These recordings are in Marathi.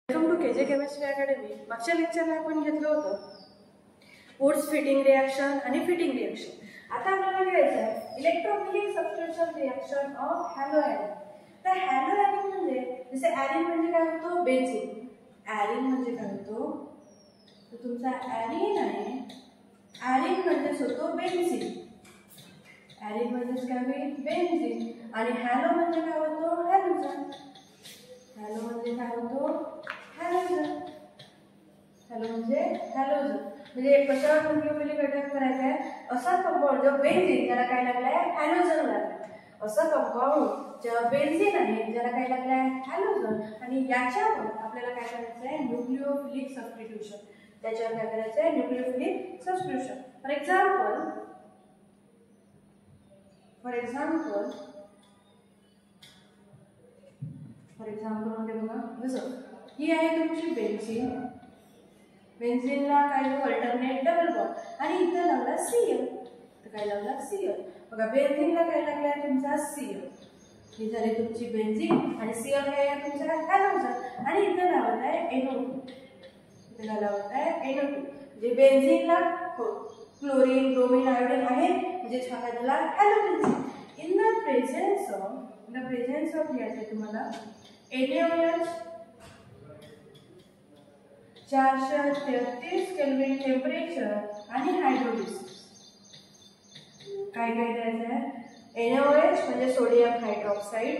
Welcome to KJ chemistry academy. मागच्या लेक्चरला आपण घेतलं होतं वुड्स फिटिंग रिएक्शन आणि फिटिंग रिएक्शन. आता आपल्याला घ्यायचं आहे electrophilic substitution reaction of haloarene. तर हॅलोएरिन म्हणजे जसे ॲरिन म्हणजे काय होतो, बेन्झीन. ॲरिन म्हणजे काय होतो, तर तुमचा ॲरिन आहे, ॲरिन म्हणजेच होतो बेन्झीन. ॲरिन म्हणजेच काय होईल, बेन्झीन. आणि हॅलो म्हणजे काय होतो, हॅलोजन. हॅलो म्हणजे काय होतो, हॅलोजन. हॅलो म्हणजे हॅलोजन. म्हणजे कशावर न्यूक्लियोफिलिक अटॅक करायचा आहे, असा कंपाऊंड जो बेन्झीन ज्याला काय लागलाय, हॅलोजन लागलाय. असं कंपाऊंड ज्या बेन्झीन आहे ज्याला काय लागलाय, हॅलोजन. आणि याच्यावर आपल्याला काय करायचं आहे, न्यूक्लियोफिलिक सबस्टिट्यूशन. त्याच्यावर काय करायचं आहे, न्यूक्लियोफिलिक सबस्टिट्यूशन. फॉर एक्झाम्पल म्हणजे बघा, जसं ही आहे तुमची बेन्झीन. बेन्झीनला काय अल्टरनेट डबल बॉन्ड आणि इथं लागला Cl. तर काय लागला, Cl. बघा बेन्झीनला काय लागलाय, तुमचा Cl. ही झाली तुमची बेन्झीन आणि Cl काय आहे, तुमचा हॅलोजन. आणि इथं लावत आहे NO2. इथं लावत आहे NO2. म्हणजे बेन्झीनला क्लोरीन, ब्रोमीन, आयोडीन आहे, म्हणजे काय झाला, हॅलोबेन्झीन. इन द प्रेझेन्स ऑफ याचे तुम्हाला NaOH 433 केल्विन टेम्परेचर आणि हायड्रोलिसिस. काय काय द्यायचं आहे, NaOH म्हणजे सोडियम हायड्रॉक्साइड.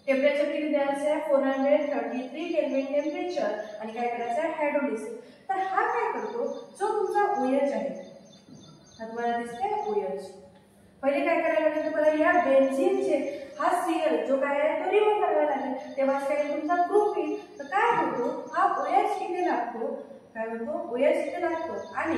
टेम्परेचर किती द्यायचं आहे, 433 केल्विन टेम्परेचर. आणि काय करायचं आहे, हायड्रोलिसिस. तर हा काय करतो, जो तुमचा OH आहे, हा तुम्हाला दिसते OH. पहिले काय करायला लागेल तुम्हाला, या बेन्झीनचे हा Cl जो काय आहे तो रिमूव्ह करावा लागेल. तेव्हा काय तुमचा ग्रुप येईल. तर काय होतो, हा OH इथे लागतो, काय होतो, OH इथे लागतो. आणि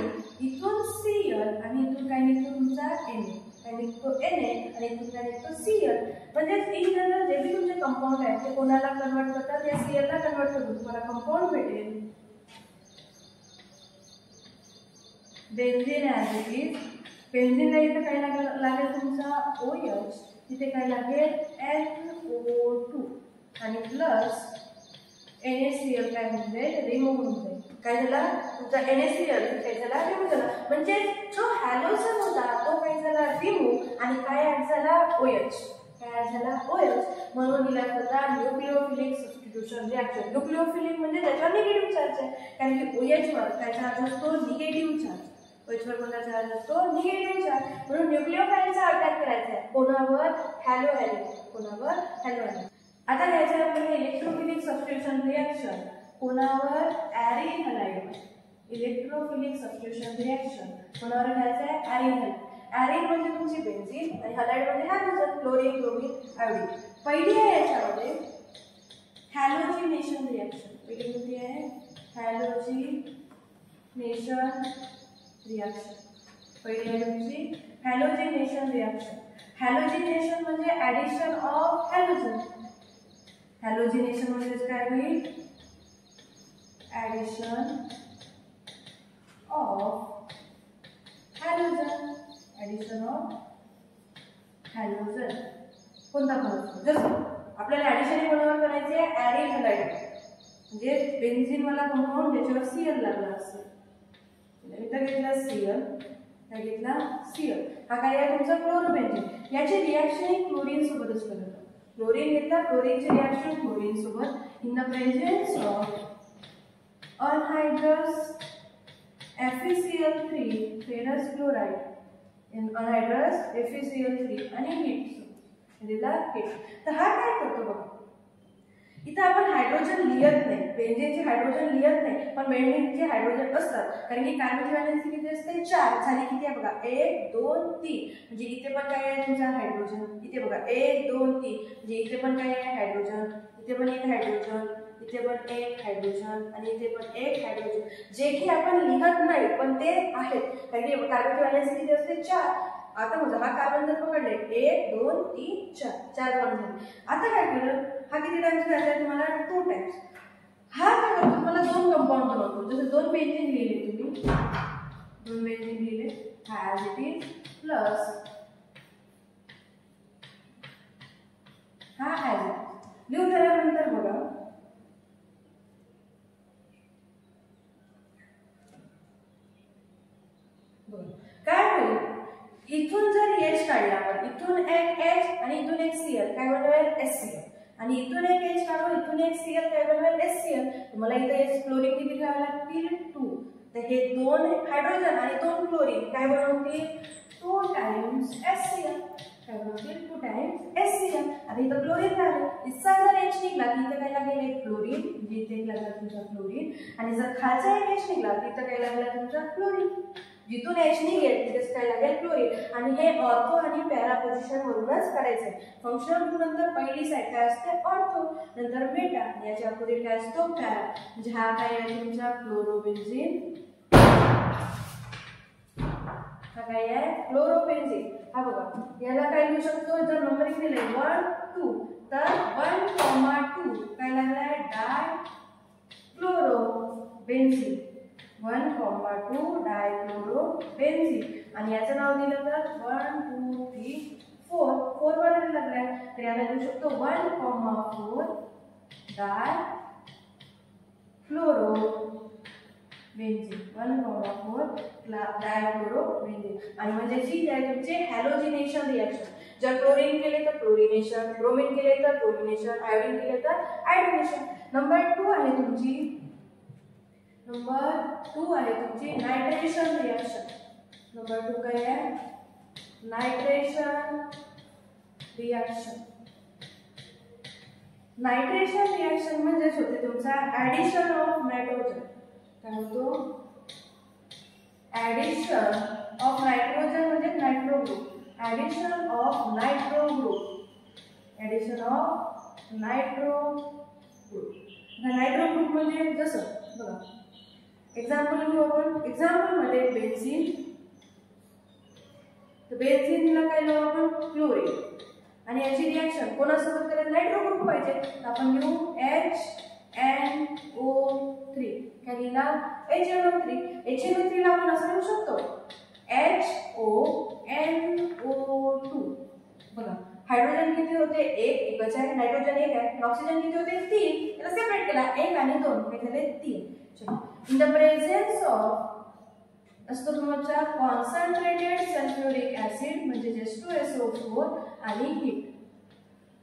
इथून Cl आणि इथून काय निघतो, तुमचा Na. काय निघतो, Na. आणि इथून काय निघतो, Cl. म्हणजे इन जनरल जे बी तुमचे कंपाऊंड आहे ते कोणाला कन्वर्ट करतात, या Cl ला कन्वर्ट करून तुम्हाला कंपाऊंड भेटेल. Benzene as it is. बेन्झीनला इथं काय लागेल तुमचा OH, इथे काय लागेल NO2 आणि प्लस NaCl काय होऊन जाईल, रिमूव्ह होऊन जाईल. काय झाला, तुमचा NaCl काय झाला, रिमूव्ह झाला. म्हणजे जो हॅलोजन होता तो काय झाला, रिमूव्ह. आणि काय ऍड झाला, OH. काय ऍड झाला, OH. म्हणून दिला होता न्यूक्लियोफिलिक सबस्टिट्यूशन रिएक्शन. न्यूक्लियोफिलिक म्हणजे त्याच्यावर निगेटिव्ह चार्ज आहे, कारण की OH वर काय चार्ज असतो, निगेटिव्ह चार्ज. OH वर कोणता चार्ज असतो, निगेटिव्ह चार्ज. म्हणून न्यूक्लियोफाइलचा अटॅक करायचा आहे कोणावर, हॅलोएरिन. कोणावर, हॅलोएरिन. आता घ्यायचं आपल्याला इलेक्ट्रोफिलिक सबस्टिट्यूशन रिएक्शन कोणावर, ॲरिन हॅलाइडवर. इलेक्ट्रोफिलिक सबस्टिट्यूशन रिएक्शन कोणावर घ्यायचं आहे, ॲरिन हॅलाइड. ॲरिन म्हणजे तुमची बेन्झीन आणि हॅलाइड म्हणजे हॅलोजन, क्लोरीन, ब्रोमीन, आयोडीन. पहिली आहे याच्यामध्ये हॅलोजिनेशन रिएक्शन. पहिली कोणती आहे, हॅलोजिनेशन रिएक्शन. पहिली आहे तुमची हॅलोजिनेशन रिएक्शन. हॅलोजिनेशन म्हणजे ॲडिशन ऑफ हॅलोजन. हॅलोजिनेशन म्हणजे काय होईल, addition of halogen. Addition of halogen कोणता पण, जसं आपल्याला ॲडिशन कोणावर करायचे आहे, ॲरिन हॅलाइड. म्हणजे बेन्झीनवाला कंपाऊंड ज्याच्यावर Cl लागला असेल. इथं घेतला Cl, काय घेतला Cl. हा काय आहे तुमचा क्लोरोबेन्झीन. याची रिएक्शन ही क्लोरीन सोबतच करत. क्लोरीन घेतला, क्लोरीनची रिएक्शन क्लोरीन सोबत. In the presence of anhydrous FeCl3 ferrous chloride, anhydrous FeCl3 आणि हीट दिला हीट. तर हा काय करतो बघा, इथं आपण हायड्रोजन लिहित नाही, बेन्झीनचे हायड्रोजन लिहित नाही, पण बेन्झीनचे हायड्रोजन असतात. कारण की कार्बनची व्हॅलेन्सी किती असते, 4 झाली. किती आहे बघा, 1 2 3. म्हणजे इथे पण काय आहे तुमचा हायड्रोजन. इथे बघा 1 2 3. म्हणजे इथे पण काय आहे, हायड्रोजन. इथे पण एक हायड्रोजन, इथे पण एक हायड्रोजन आणि इथे पण एक हायड्रोजन. जे की आपण लिहत नाही पण ते आहेत, कारण की कार्बनची व्हॅलेन्सी किती असते, 4. आता बघा हा कार्बन जर पकडले 1 2 3 4, 4 बॉन्ड झाले. आता काय केलं, हा किती टाइम्स करायचा आहे तुम्हाला, 2 टाइम्स. हा काय करतो, तुम्हाला 2 कंपाऊंड बनवतो. जसे 2 बेन्झीन लिहिले तुम्ही, 2 बेन्झीन लिहिले, हा ॲज इट इज, प्लस हा ॲज इट इज. लिहून झाल्यानंतर बघा काय होईल, इथून जर H काढला आपण, इथून एक H आणि इथून एक Cl, काय बनवेल HCl, आणि इथून एक H काढू, इथून एक Cl, काय बनवेल HCl. तुम्हाला इथे क्लोरीन किती घ्यावे लागतील 2. तर हे 2 हायड्रोजन आणि 2 क्लोरीन काय बनवतील 2 टाइम्स HCl, काय बनवतील 2 टाइम्स HCl. आता इथं क्लोरीन झालं, इथचा जर H निघाला की इथं काय लागेल एक क्लोरीन, म्हणजे इथे एक लागला तुमचा क्लोरीन, आणि जर खालचा एक H निघाला की इथं काय लागला तुमचा क्लोरीन. जिथून H निघेल तिथेच काय लागेल क्लोरीन. आणि हे ऑर्थो आणि पॅरा पोझिशन वरूनच करायचंय. फंक्शनल ग्रुप नंतर पहिली साईड काय असते ऑर्थो, नंतर बेटा, आणि याच्या अपोजिट काय असतो पॅरा. म्हणजे हा काय आहे तुमचा क्लोरोबेन्झीन, हा काय आहे क्लोरोबेन्झीन. हा बघा, याला काय लिहू शकतो, जर नंबरिंग दिले 1 2 तर 1,2 काय लागलाय डाय क्लोरोबेन्झीन, 1,2 डायक्लोरोबेन्झीन. आणि याचं नाव दिलं तर 1 2 3 4 4 वर लागलाय, तर याला लिहू शकतो 1,4 डाय क्लोरोबेन्झीन, 1,4 डायक्लोरोबेन्झीन. आणि म्हणजे जी आहे तुमचे हॅलोजिनेशन रिएक्शन, जर क्लोरीन केले तर क्लोरिनेशन, ब्रोमीन केले तर ब्रोमिनेशन, आयोडीन केले तर आयोडिनेशन. नंबर 2 आहे तुमची नायट्रेशन रिएक्शन. नंबर 2 काय आहे नायट्रेशन रिएक्शन. नायट्रेशन रिएक्शन म्हणजे होते तुमचा ऍडिशन ऑफ नायट्रोजन, काय होतो ऍडिशन ऑफ नायट्रोजन म्हणजे nitro group, addition of nitro group, addition of nitro group. Nitro group म्हणजे जसं बघा एक्झाम्पल घेऊ आपण, एक्झाम्पल मध्ये बेन्झीन, तर बेन्झीनला काय लिहू आपण क्लोरीन, आणि याची रिएक्शन कोणासोबत करेल नायट्रो ग्रुप पाहिजे, तर आपण लिहू HNO3, काय लिहिला HNO3. HNO3 ला आपण असं लिहू शकतो HONO2. बघा हायड्रोजन किती होते एकच आहे, नायट्रोजन एक आहे, ऑक्सिजन किती होते 3, त्याला सेपरेट केला 1 आणि 2, काय झाले 3. चलो, इन द प्रेझेन्स ऑफ असतो तुमचा कॉन्सन्ट्रेटेड सल्फ्युरिक ऍसिड म्हणजे H2SO4 आणि हीट,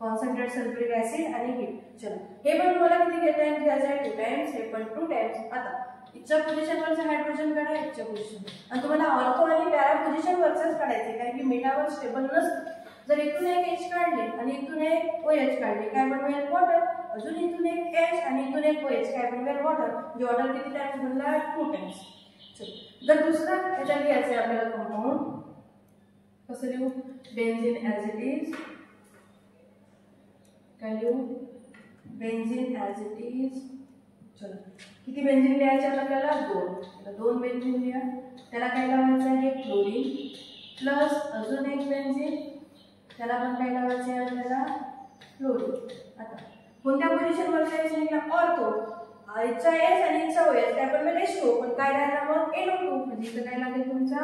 कॉन्सन्ट्रेटेड सल्फ्युरिक ऍसिड आणि हीट. चला, हे पण मला किती घेता येईल घ्यायचं आहे 2 टाइम्स, हे पण 2 टाइम्स. आता इच्छा पोझिशनवरचा हायड्रोजन काढा, इच्छा पोझिशन, आणि तुम्हाला ऑर्थो आणि पॅरा पोझिशनवरच काढायचे, कारण की मेटावर स्टेबल नसतं. जर इथून एक H काढले आणि इथून एक OH काढले, काय बनवेल वॉटर. अजून इथून एक H आणि इथून एक OH, काय बनवेल वॉटर. म्हणजे वॉटर किती टाइम्स बनला 2 टाइम्स. चलो, जर दुसरा याच्यात घ्यायचं आपल्याला कंपाऊंड, कसं लिहू बेन्झीन ॲज इट इज, काय लिहू बेन्झीन ॲज इट इज. चलो, किती बेन्झीन लिहायचे आपल्याला 2, 2 बेन्झीन लिहा. त्याला काय लावायचं आहे क्लोरीन प्लस अजून एक बेन्झीन, त्याला पण काय लावायचं आहे आपल्याला क्लोरीन. आता कोणत्या पोझिशनवर जायचं निघाला ऑर्थो, इथचा S आणि इथचा OH, काय पण H2, पण काय राहिला मग NO2, म्हणजे इथं काय लागेल तुमचा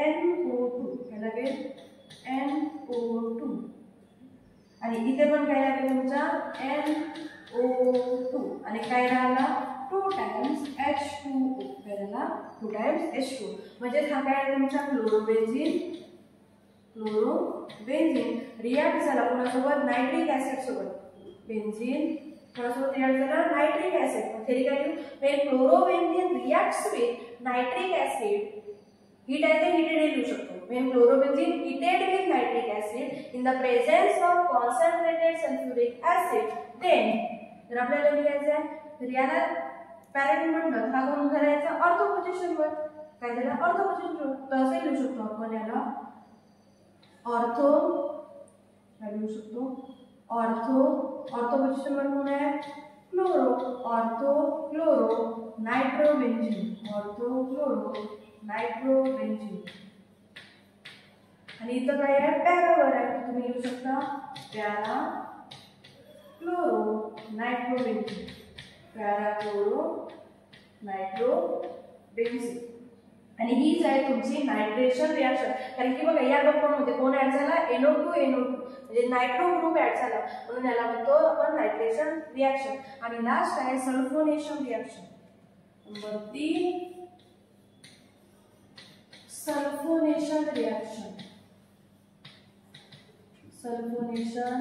NO2, काय लागेल NO2, आणि इथे पण काय लागेल तुमचा NO2, आणि काय राहिला 2 टाइम्स H2O, काय राहिला 2 टाइम्स H2O. म्हणजे हा काय तुमचा क्लोरोबेन्झीन रिॲक्ट झाला कोणासोबत नायट्रिक ऍसिड सोबत. बेन्झीन कोणासोबत रिॲक्ट झाला नायट्रिक ऍसिड. थेरी काय लिहू when chlorobenzene reacts with nitric acid, heat आहे ते heated लिहू शकतो. when chlorobenzene heated with nitric acid in the presence of concentrated sulfuric acid, then जर आपल्याला लिहायचं आहे तर याला पॅरेंट म्हटलं हा कोण धरायचा ऑर्थो पोझिशनवर, काय झालं ऑर्थो पोझिशनवर. तर असे लिहू शकतो आपण याला ऑर्थो, काय लिहू शकतो ऑर्थो पोझिशनवर कोण आहे chloro, ortho chloro nitrobenzene, ortho chloro nitrobenzene. आणि इथं काय आहे पॅरावर आहे, तुम्ही लिहू शकता para chloro nitrobenzene, para chloro nitrobenzene. आणि हीच आहे तुमची नायट्रेशन रिॲक्शन. कारण की बघा या कंपाऊंडमध्ये कोण ऍड झाला NO2 म्हणजे नायट्रो ग्रुप ऍड झाला, म्हणून याला म्हणतो आपण नायट्रेशन रिॲक्शन. आणि लास्ट आहे sulphonation reaction. Number 3 sulphonation reaction. Sulphonation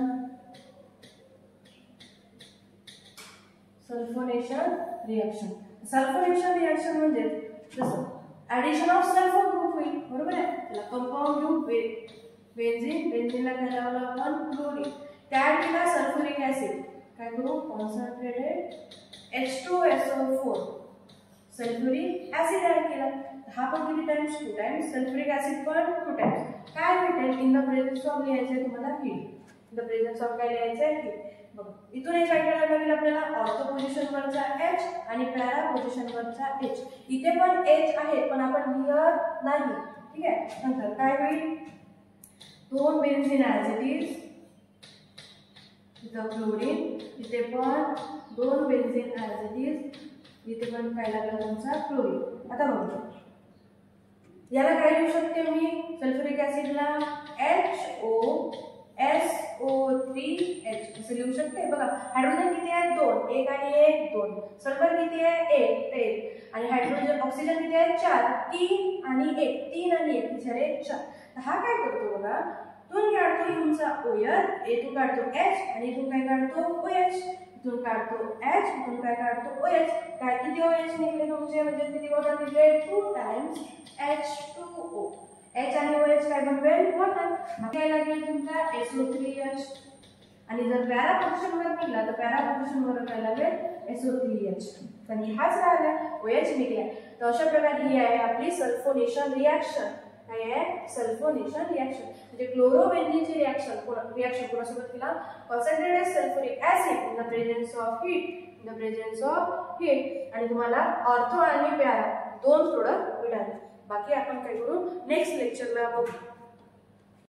reaction. Sulphonation reaction म्हणजे जसं ऍडिशन ऑफ सल्फर ग्रुप होईल, बरोबर आहे. त्याला कंपाऊंड ग्रुप बेन्झीन, बेन्झीनला काय लावलं आपण क्लोरीन, त्यात केला सल्फ्युरिक ऍसिड, काय करू concentrated H2SO4 sulphuric acid add केला. हा पण किती टाइम्स 2 टाइम्स, सल्फ्युरिक ऍसिड पण 2 टाइम्स. काय भेटेल इन द प्रेझेन्स ऑफ लिहायचे तुम्हाला heat. In the presence of काय लिहायचे हीट. बघ इथून हे काय करायला लागेल आपल्याला, ऑर्थो पोझिशन वरचा H आणि पॅरा पोझिशन वरचा H. इथे पण H आहे पण आपण लिहत नाही, ठीक आहे. नंतर काय होईल, 2 बेन्झीन ऍज इट इज, इथं क्लोरीन, इथे पण 2 बेन्झीन ऍज इट इज, इथे पण काय लागला तुमचा क्लोरीन. आता बघू याला काय लिहू शकते मी, सल्फ्युरिक ऍसिडला HOSO3H असं लिहू शकते. बघा हायड्रोजन किती आहेत 2, 1 आणि 1 2. सल्फर किती आहे 1 आणि हायड्रोजन ऑक्सिजन किती आहे 4, 3 आणि 1 3 आणि 1 तिसरे 4. तर हा काय करतो बघा, इथून काढतो तुमचा OH, इथून काढतो H आणि इथून काय काढतो OH, इथून काढतो H, इथून काय काढतो OH. काय किती OH निघले तुमचे, म्हणजे किती वॉटर निघले 2 टाइम्स H2O. H आणि OH काय बनवेल वॉटर. काय लागेल तुमचा SO3H आणि जर पॅरा पोझिशन वर निघाला तर पॅरा पोझिशन वर काय लागेल SO3H. पण हाच राहिला OH निघाला. तर अशा प्रकारे ही आहे आपली सल्फोनेशन रिएक्शन. काय आहे सल्फोनेशन रिएक्शन म्हणजे क्लोरोबेन्झीनची रिएक्शन कोणासोबत केला, concentrated sulphuric acid in the presence of heat, आणि तुम्हाला ऑर्थो आणि पॅरा 2 प्रोडक्ट मिळाले. बाकी आपण काय करू नेक्स्ट लेक्चरला बघू.